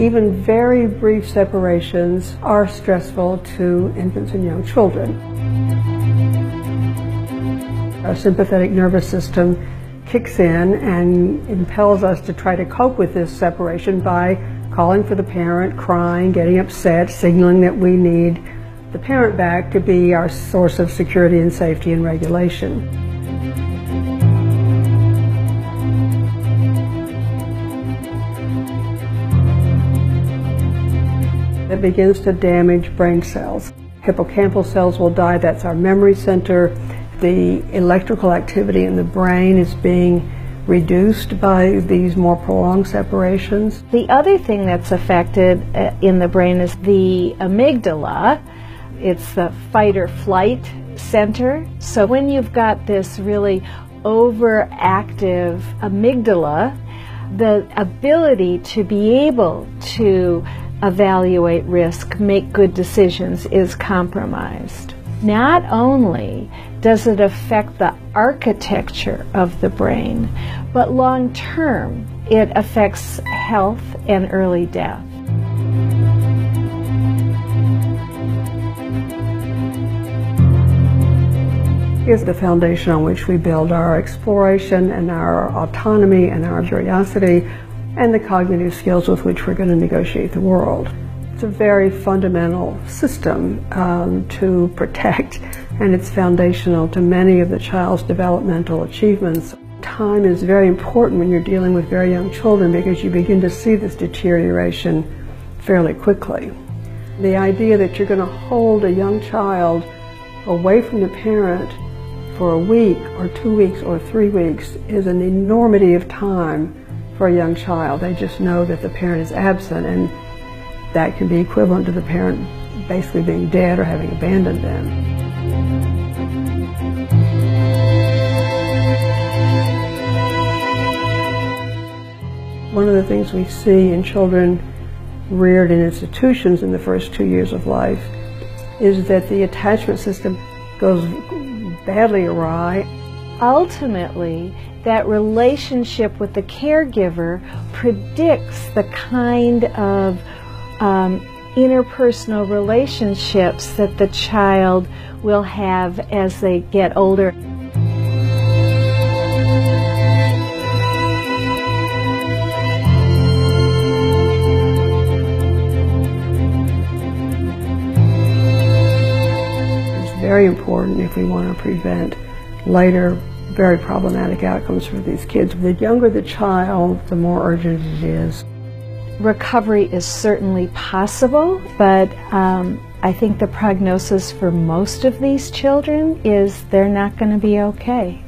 Even very brief separations are stressful to infants and young children. Our sympathetic nervous system kicks in and impels us to try to cope with this separation by calling for the parent, crying, getting upset, signaling that we need the parent back to be our source of security and safety and regulation. It begins to damage brain cells. Hippocampal cells will die, that's our memory center. The electrical activity in the brain is being reduced by these more prolonged separations. The other thing that's affected in the brain is the amygdala. It's the fight or flight center. So when you've got this really overactive amygdala, the ability to be able to evaluate risk, make good decisions is compromised. Not only does it affect the architecture of the brain, but long term it affects health and early death. Is the foundation on which we build our exploration and our autonomy and our curiosity and the cognitive skills with which we're going to negotiate the world. It's a very fundamental system to protect, and it's foundational to many of the child's developmental achievements. Time is very important when you're dealing with very young children because you begin to see this deterioration fairly quickly. The idea that you're going to hold a young child away from the parent for a week or 2 weeks or 3 weeks is an enormity of time for a young child. They just know that the parent is absent, and that can be equivalent to the parent basically being dead or having abandoned them. One of the things we see in children reared in institutions in the first 2 years of life is that the attachment system goes badly awry. Ultimately, that relationship with the caregiver predicts the kind of interpersonal relationships that the child will have as they get older. It's very important if we want to prevent later very problematic outcomes for these kids. The younger the child, the more urgent it is. Recovery is certainly possible, but I think the prognosis for most of these children is they're not going to be okay.